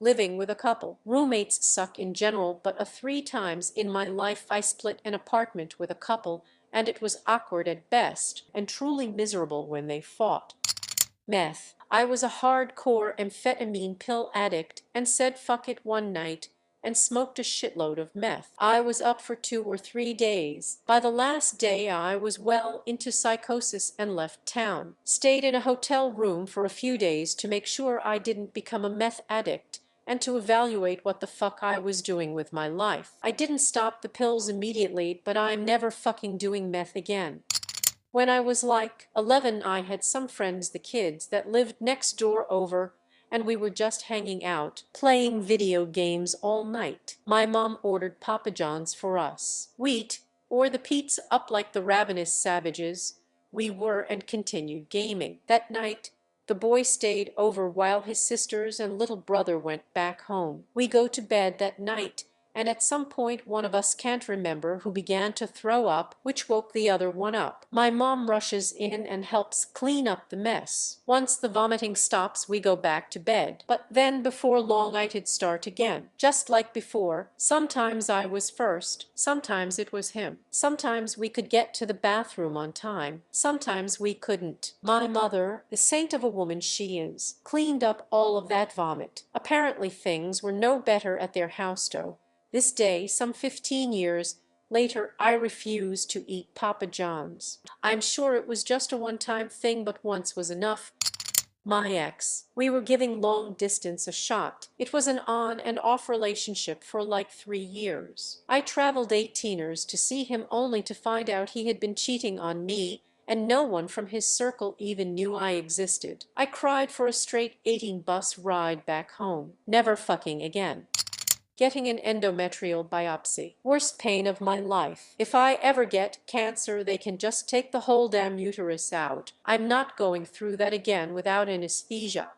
Living with a couple. Roommates suck in general, but 3 times in my life I split an apartment with a couple, and it was awkward at best and truly miserable when they fought. Meth. I was a hardcore amphetamine pill addict and said fuck it one night and smoked a shitload of meth. I was up for 2 or 3 days. By the last day I was well into psychosis and left town. Stayed in a hotel room for a few days to make sure I didn't become a meth addict and to evaluate what the fuck I was doing with my life. I didn't stop the pills immediately, but I'm never fucking doing meth again. When I was like 11, I had some friends, the kids that lived next door over, and we were just hanging out, playing video games all night. My mom ordered Papa John's for us. Wheat, or the pizza up like the ravenous savages we were, and continued gaming. That night, the boy stayed over while his sisters and little brother went back home. We go to bed that night, and at some point one of us, can't remember who, began to throw up, which woke the other one up. My mom rushes in and helps clean up the mess. Once the vomiting stops, we go back to bed. But then before long it'd start again. Just like before, sometimes I was first, sometimes it was him. Sometimes we could get to the bathroom on time, sometimes we couldn't. My mother, the saint of a woman she is, cleaned up all of that vomit. Apparently things were no better at their house though. This day, some 15 years later, I refuse to eat Papa John's. I'm sure it was just a one-time thing, but once was enough. My ex. We were giving long distance a shot. It was an on and off relationship for like 3 years. I traveled 18ers to see him only to find out he had been cheating on me, and no one from his circle even knew I existed. I cried for a straight 18 bus ride back home. Never fucking again. Getting an endometrial biopsy. Worst pain of my life. If I ever get cancer, they can just take the whole damn uterus out. I'm not going through that again without anesthesia.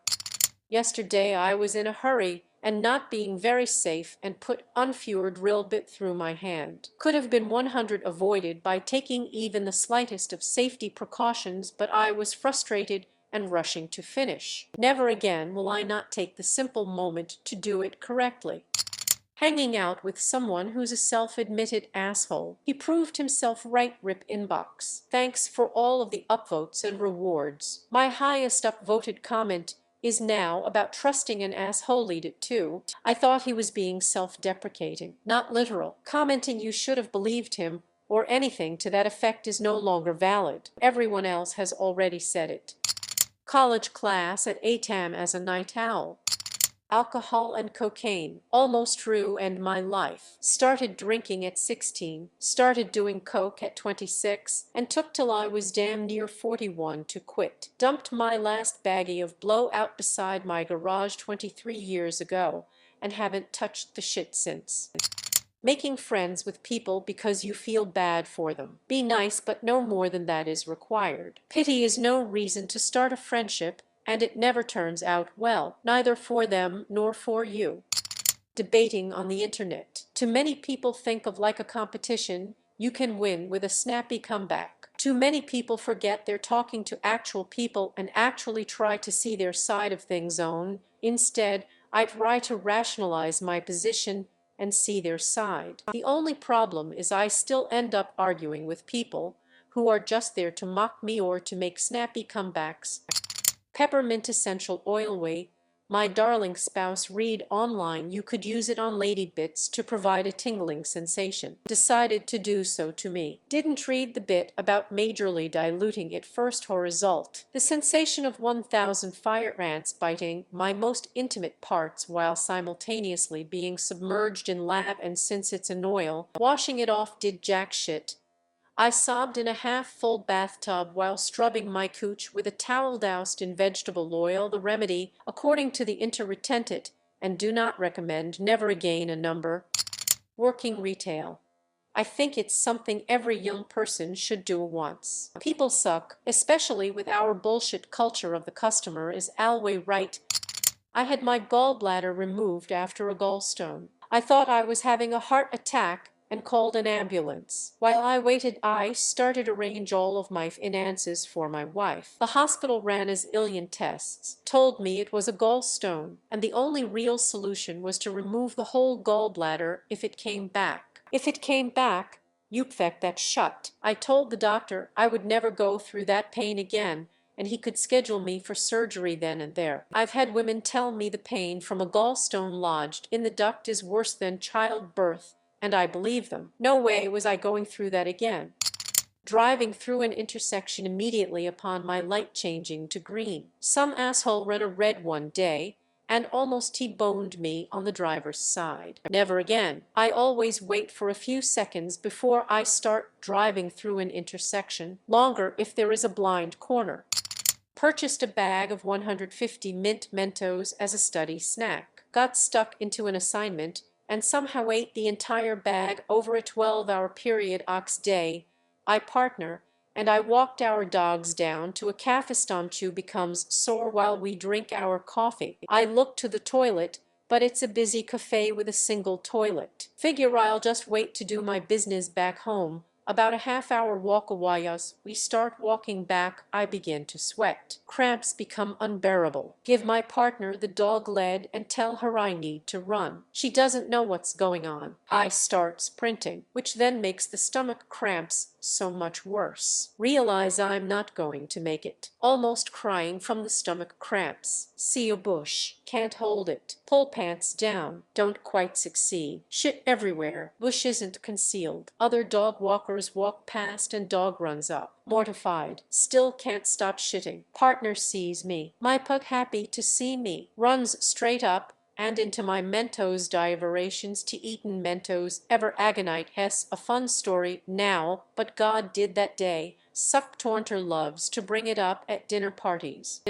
Yesterday I was in a hurry and not being very safe and put unfured drill bit through my hand. Could have been 100 avoided by taking even the slightest of safety precautions, but I was frustrated and rushing to finish. Never again will I not take the simple moment to do it correctly. Hanging out with someone who's a self-admitted asshole. He proved himself right, rip inbox. Thanks for all of the upvotes and rewards. My highest upvoted comment is now about trusting an asshole. Lead it too. I thought he was being self-deprecating, not literal. Commenting you should have believed him or anything to that effect is no longer valid. Everyone else has already said it. College class at ATAM as a night owl. Alcohol and cocaine, almost true, and my life. Started drinking at 16, started doing coke at 26, and took till I was damn near 41 to quit. Dumped my last baggie of blow out beside my garage 23 years ago, and haven't touched the shit since. Making friends with people because you feel bad for them. Be nice, but no more than that is required. Pity is no reason to start a friendship, and it never turns out well, neither for them nor for you. Debating on the internet. Too many people think of like a competition you can win with a snappy comeback. Too many people forget they're talking to actual people and actually try to see their side of things on. Instead, I try to rationalize my position and see their side. The only problem is I still end up arguing with people who are just there to mock me or to make snappy comebacks. Peppermint essential oil. Way, my darling spouse, read online you could use it on lady bits to provide a tingling sensation. Decided to do so to me. Didn't read the bit about majorly diluting it first or result. The sensation of 1000 fire ants biting my most intimate parts while simultaneously being submerged in lab, and since it's an oil, washing it off did jack shit. I sobbed in a half-full bathtub while scrubbing my cooch with a towel doused in vegetable oil. The remedy, according to the interretented, and do not recommend. Never again a number. Working retail. I think it's something every young person should do once. People suck, especially with our bullshit culture of the customer is always right. I had my gallbladder removed after a gallstone. I thought I was having a heart attack, and called an ambulance. While I waited, I started to arrange all of my finances for my wife. The hospital ran a zillion tests, told me it was a gallstone, and the only real solution was to remove the whole gallbladder if it came back. If it came back, you feck that shut. I told the doctor I would never go through that pain again, and he could schedule me for surgery then and there. I've had women tell me the pain from a gallstone lodged in the duct is worse than childbirth, and I believe them. No way was I going through that again. Driving through an intersection immediately upon my light changing to green. Some asshole ran a red one day and almost T-boned me on the driver's side. Never again. I always wait for a few seconds before I start driving through an intersection, longer if there is a blind corner. Purchased a bag of 150 mint Mentos as a study snack. Got stuck into an assignment and somehow ate the entire bag over a 12-hour period. Ox day. I partner and I walked our dogs down to a cafe. Stomach becomes sore while we drink our coffee. I look to the toilet, but it's a busy cafe with a single toilet. Figure I'll just wait to do my business back home. About a half-hour walk away as we start walking back, I begin to sweat. Cramps become unbearable. Give my partner the dog lead and tell her I need to run. She doesn't know what's going on. I start sprinting, which then makes the stomach cramps so much worse. Realize I'm not going to make it. Almost crying from the stomach cramps. See a bush. Can't hold it. Pull pants down. Don't quite succeed. Shit everywhere. Bush isn't concealed. Other dog walkers walk past and dog runs up. Mortified. Still can't stop shitting. Partner sees me. My pug happy to see me. Runs straight up and into my Mentos diversions to eaten Mentos ever agonite hess a fun story now, but God did that day. Suck Tornter loves to bring it up at dinner parties.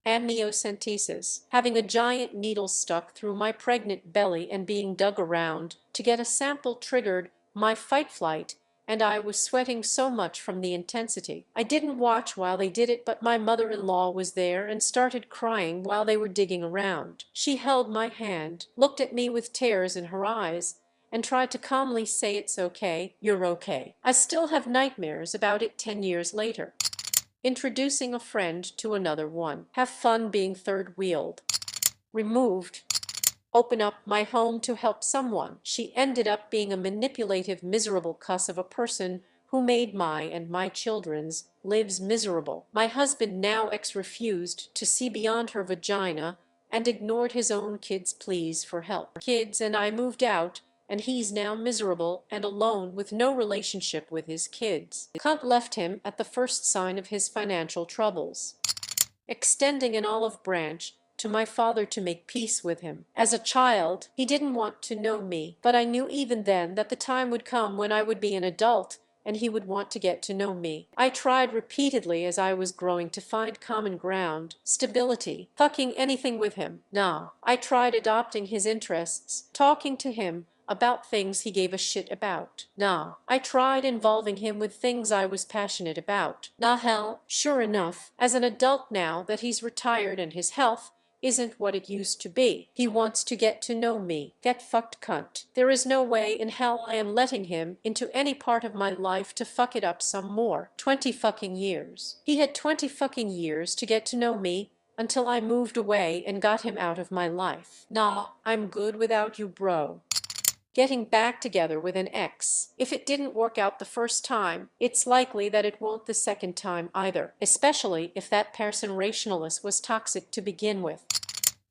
Amniocentesis, having a giant needle stuck through my pregnant belly and being dug around to get a sample triggered my fight-flight, and I was sweating so much from the intensity. I didn't watch while they did it, but my mother-in-law was there and started crying while they were digging around. She held my hand, looked at me with tears in her eyes, and tried to calmly say it's okay, you're okay. I still have nightmares about it 10 years later. Introducing a friend to another one. Have fun being third-wheeled. Removed. Open up my home to help someone. She ended up being a manipulative, miserable cuss of a person who made my and my children's lives miserable. My husband, now ex, refused to see beyond her vagina and ignored his own kids' pleas for help. Kids and I moved out, and he's now miserable and alone with no relationship with his kids. Cunt left him at the first sign of his financial troubles. Extending an olive branch to my father to make peace with him. As a child, he didn't want to know me, but I knew even then that the time would come when I would be an adult and he would want to get to know me. I tried repeatedly as I was growing to find common ground, stability, fucking anything with him. No. I tried adopting his interests, talking to him about things he gave a shit about. Nah. I tried involving him with things I was passionate about. Nah, hell, sure enough, as an adult now that he's retired and his health isn't what it used to be, he wants to get to know me. Get fucked, cunt. There is no way in hell I am letting him into any part of my life to fuck it up some more. 20 fucking years. He had 20 fucking years to get to know me until I moved away and got him out of my life. Nah, I'm good without you, bro. Getting back together with an ex. If it didn't work out the first time, it's likely that it won't the second time either, especially if that person rationalist was toxic to begin with.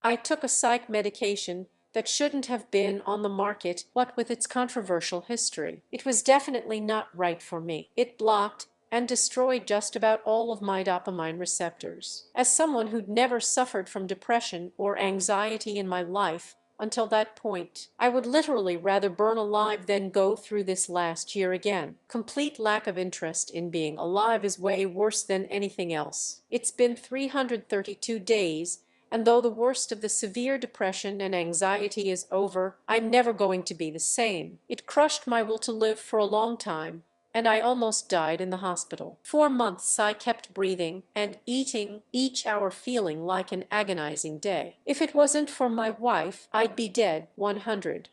I took a psych medication that shouldn't have been on the market, what with its controversial history. It was definitely not right for me. It blocked and destroyed just about all of my dopamine receptors. As someone who'd never suffered from depression or anxiety in my life, until that point, I would literally rather burn alive than go through this last year again. Complete lack of interest in being alive is way worse than anything else. It's been 332 days, and though the worst of the severe depression and anxiety is over, I'm never going to be the same. It crushed my will to live for a long time, and I almost died in the hospital. 4 months I kept breathing and eating, each hour feeling like an agonizing day. If it wasn't for my wife, I'd be dead. 100.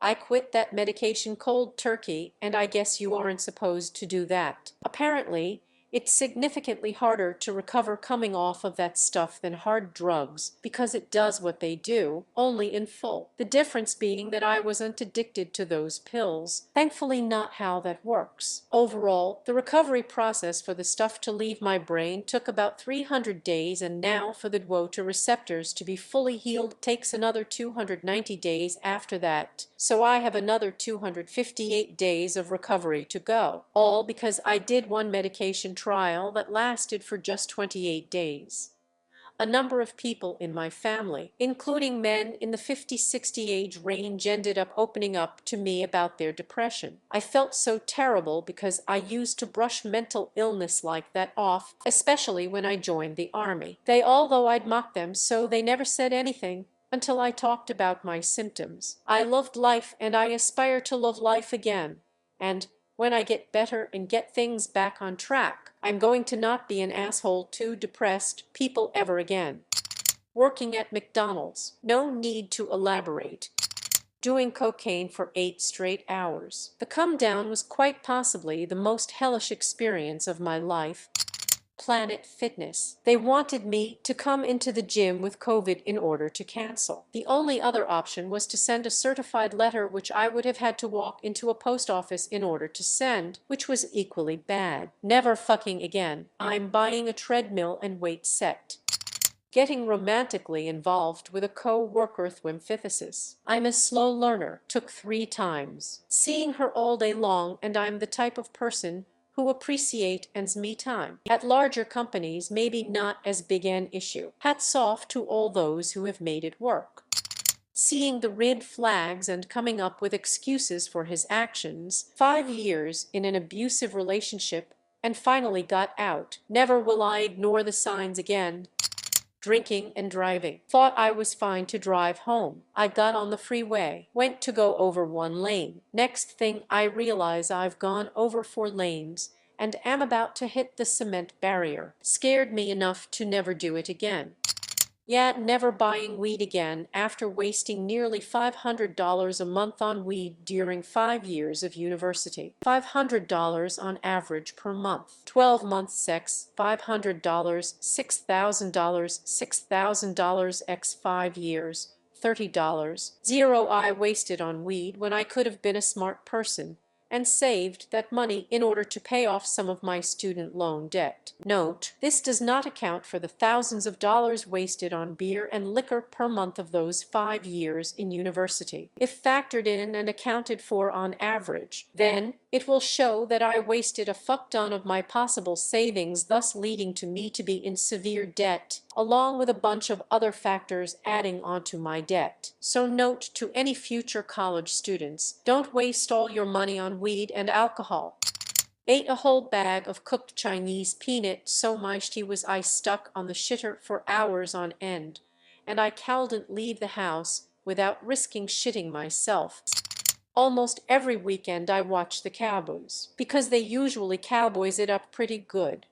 I quit that medication cold turkey, and I guess you aren't supposed to do that. Apparently, it's significantly harder to recover coming off of that stuff than hard drugs because it does what they do, only in full. The difference being that I wasn't addicted to those pills. Thankfully, not how that works. Overall, the recovery process for the stuff to leave my brain took about 300 days, and now for the DWO to receptors to be fully healed takes another 290 days after that. So I have another 258 days of recovery to go, all because I did one medication trial that lasted for just 28 days. A number of people in my family, including men in the 50-60 age range, ended up opening up to me about their depression. I felt so terrible because I used to brush mental illness like that off, especially when I joined the army. Although I'd mock them, so they never said anything until I talked about my symptoms. I loved life and I aspire to love life again. And when I get better and get things back on track, I'm going to not be an asshole to depressed people ever again. Working at McDonald's. No need to elaborate. Doing cocaine for 8 straight hours. The come down was quite possibly the most hellish experience of my life. Planet Fitness. They wanted me to come into the gym with COVID in order to cancel. The only other option was to send a certified letter, which I would have had to walk into a post office in order to send, which was equally bad. Never fucking again. I'm buying a treadmill and weight set. Getting romantically involved with a co-worker Thwimphithis. I'm a slow learner. Took 3 times. Seeing her all day long, and I'm the type of person who appreciate and's me time. At larger companies, maybe not as big an issue. Hats off to all those who have made it work. Seeing the red flags and coming up with excuses for his actions. 5 years in an abusive relationship and finally got out. Never will I ignore the signs again. Drinking and driving. Thought I was fine to drive home. I got on the freeway, went to go over 1 lane. Next thing I realize I've gone over 4 lanes and am about to hit the cement barrier. Scared me enough to never do it again. Yeah, never buying weed again after wasting nearly $500 a month on weed during 5 years of university. $500 on average per month. 12 months sex, $500, $6,000, $6,000 x 5 years, $30. Zero I wasted on weed when I could have been a smart person and saved that money in order to pay off some of my student loan debt. Note, this does not account for the thousands of dollars wasted on beer and liquor per month of those 5 years in university. If factored in and accounted for on average, then it will show that I wasted a fuck ton of my possible savings, thus leading to me to be in severe debt, along with a bunch of other factors adding onto my debt. So note to any future college students, don't waste all your money on weed and alcohol. Ate a whole bag of cooked Chinese peanut so mushy was I stuck on the shitter for hours on end, and I couldn't leave the house without risking shitting myself. Almost every weekend I watch the Cowboys, because they usually cowboys it up pretty good.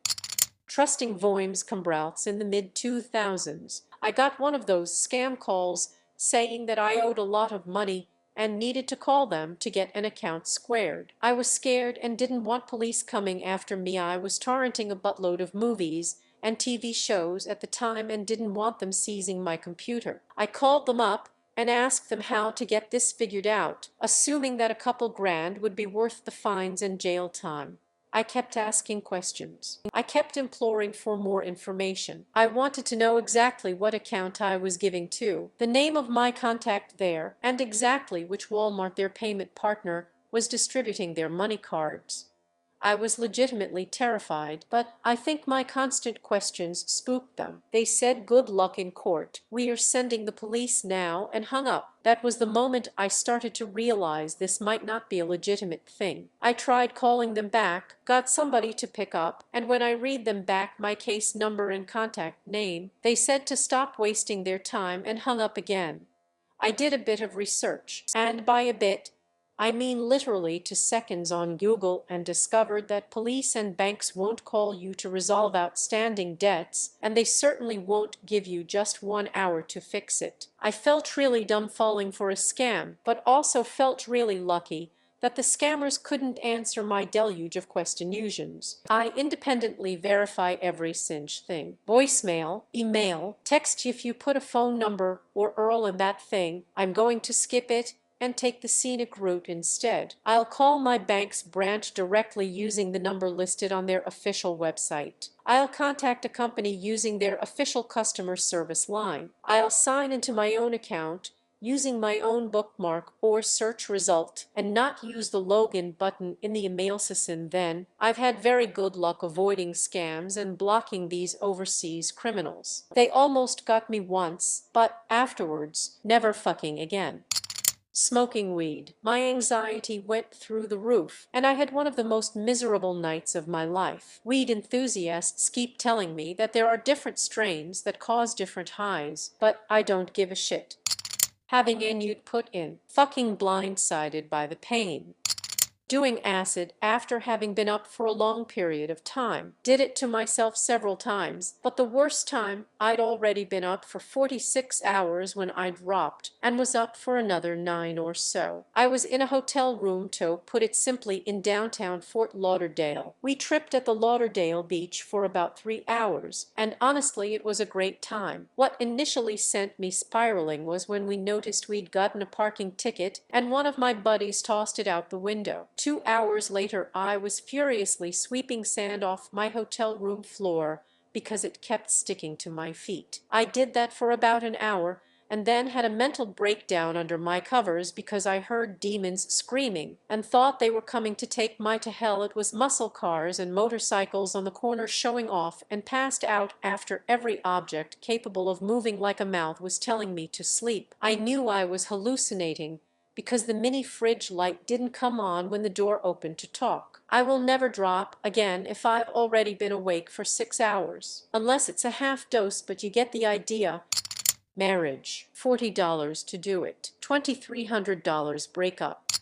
Trusting Voims Combrauts in the mid-2000s, I got one of those scam calls saying that I owed a lot of money and needed to call them to get an account squared. I was scared and didn't want police coming after me. I was torrenting a buttload of movies and TV shows at the time and didn't want them seizing my computer. I called them up and asked them how to get this figured out, assuming that a couple grand would be worth the fines and jail time. I kept asking questions. I kept imploring for more information. I wanted to know exactly what account I was giving to, the name of my contact there, and exactly which Walmart their payment partner was distributing their money cards. I was legitimately terrified, but I think my constant questions spooked them. They said, "Good luck in court. We are sending the police now," and hung up. That was the moment I started to realize this might not be a legitimate thing. I tried calling them back, got somebody to pick up, and when I read them back my case number and contact name, they said to stop wasting their time and hung up again. I did a bit of research, and by a bit, I mean literally to seconds on Google, and discovered that police and banks won't call you to resolve outstanding debts, and they certainly won't give you just 1 hour to fix it. I felt really dumb falling for a scam, but also felt really lucky that the scammers couldn't answer my deluge of questionusions. I independently verify every single thing. Voicemail, email, text. If you put a phone number or URL in that thing, I'm going to skip it and take the scenic route instead. I'll call my bank's branch directly using the number listed on their official website. I'll contact a company using their official customer service line. I'll sign into my own account using my own bookmark or search result and not use the login button in the email system. Then I've had very good luck avoiding scams and blocking these overseas criminals. They almost got me once, but afterwards, never fucking again. Smoking weed. My anxiety went through the roof, and I had one of the most miserable nights of my life. Weed enthusiasts keep telling me that there are different strains that cause different highs, but I don't give a shit. Having a nude put in. Fucking blindsided by the pain. Doing acid after having been up for a long period of time. Did it to myself several times, but the worst time, I'd already been up for 46 hours when I dropped, and was up for another 9 or so. I was in a hotel room, to put it simply, in downtown Fort Lauderdale. We tripped at the Lauderdale beach for about 3 hours, and honestly it was a great time. What initially sent me spiraling was when we noticed we'd gotten a parking ticket and one of my buddies tossed it out the window. 2 hours later, I was furiously sweeping sand off my hotel room floor because it kept sticking to my feet. I did that for about an hour and then had a mental breakdown under my covers because I heard demons screaming and thought they were coming to take me to hell. It was muscle cars and motorcycles on the corner showing off, and passed out after every object capable of moving like a mouth was telling me to sleep. I knew I was hallucinating because the mini fridge light didn't come on when the door opened to talk. I will never drop again if I've already been awake for 6 hours. Unless it's a half dose, but you get the idea. Marriage. $40 to do it. $2,300 breakup.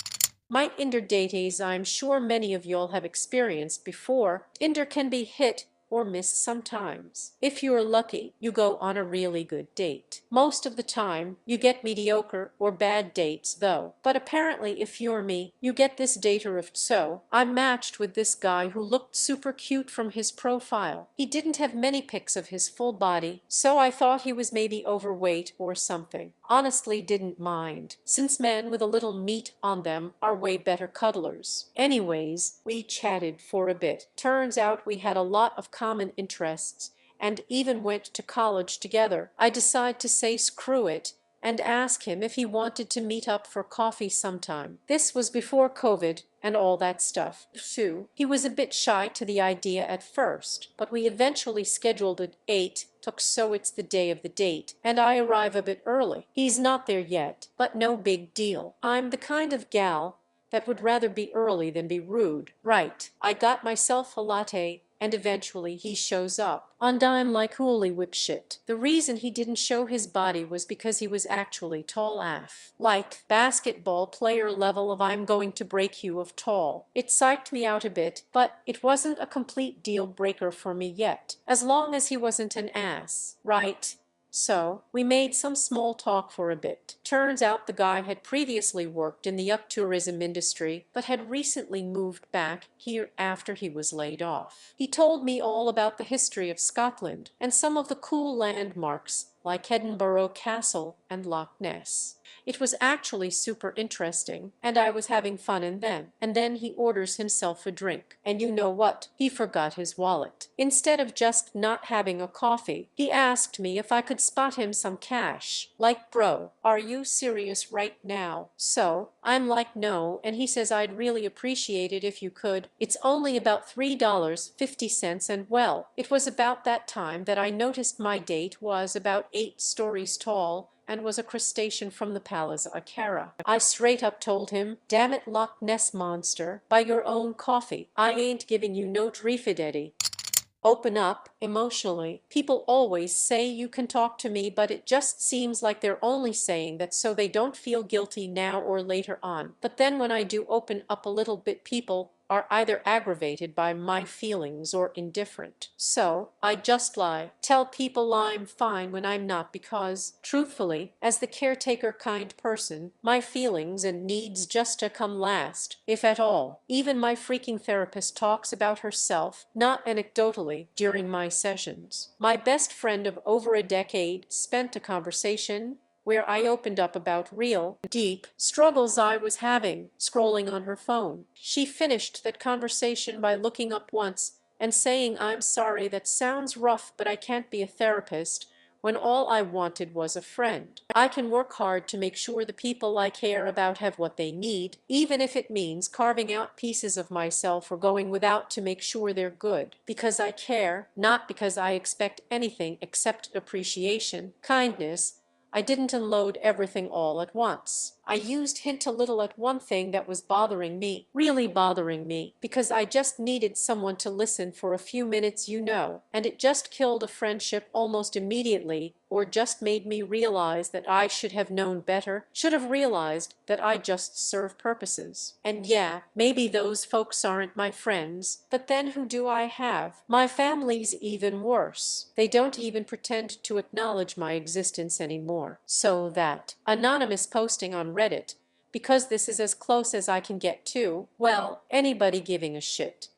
My Tinder dates, I'm sure many of y'all have experienced before. Tinder can be hit or miss sometimes. If you're lucky, you go on a really good date. Most of the time, you get mediocre or bad dates though. But apparently if you're me, you get this dater of. So I matched with this guy who looked super cute from his profile. He didn't have many pics of his full body, so I thought he was maybe overweight or something. Honestly didn't mind, since men with a little meat on them are way better cuddlers. Anyways, we chatted for a bit. Turns out we had a lot of common interests and even went to college together. I decided to say screw it and ask him if he wanted to meet up for coffee sometime. This was before COVID and all that stuff. Too. He was a bit shy to the idea at first, but we eventually scheduled it 8 so it's the day of the date, and I arrive a bit early. He's not there yet, but no big deal. I'm the kind of gal that would rather be early than be rude. Right. I got myself a latte, and eventually he shows up. And I'm like, holy whip shit. The reason he didn't show his body was because he was actually tall AF. Like, basketball player level of I'm going to break you of tall. It psyched me out a bit, but it wasn't a complete deal breaker for me yet, as long as he wasn't an ass. Right? So, we made some small talk for a bit. Turns out the guy had previously worked in the tourism industry, but had recently moved back here after he was laid off. He told me all about the history of Scotland and some of the cool landmarks like Edinburgh Castle and Loch Ness. It was actually super interesting, and I was having fun. And then he orders himself a drink. And you know what? He forgot his wallet. Instead of just not having a coffee, he asked me if I could spot him some cash. Like, bro, are you serious right now? So I'm like, no, and he says I'd really appreciate it if you could. It's only about $3.50, and well, it was about that time that I noticed my date was about 8 stories tall and was a crustacean from the Palazzo Cara. I straight up told him, damn it Loch Ness monster, buy your own coffee. I ain't giving you no Drifideti. Open up emotionally. People always say you can talk to me, but it just seems like they're only saying that so they don't feel guilty now or later on. But then when I do open up a little bit, people are either aggravated by my feelings or indifferent. So I just lie. Tell people I'm fine when I'm not because, truthfully, as the caretaker kind person, my feelings and needs just to come last, if at all. Even my freaking therapist talks about herself, not anecdotally, during my sessions. My best friend of over a decade spent a conversation where I opened up about real, deep struggles I was having, scrolling on her phone. She finished that conversation by looking up once and saying, "I'm sorry, that sounds rough, but I can't be a therapist," when all I wanted was a friend. I can work hard to make sure the people I care about have what they need, even if it means carving out pieces of myself or going without to make sure they're good. Because I care, not because I expect anything except appreciation, kindness. I didn't unload everything all at once. I used hint a little at one thing that was bothering me, really bothering me, because I just needed someone to listen for a few minutes, and it just killed a friendship almost immediately, or just made me realize that I should have known better, should have realized that I just serve purposes. And yeah, maybe those folks aren't my friends, but then who do I have? My family's even worse. They don't even pretend to acknowledge my existence anymore. So that anonymous posting on Reddit, because this is as close as I can get to, well, anybody giving a shit.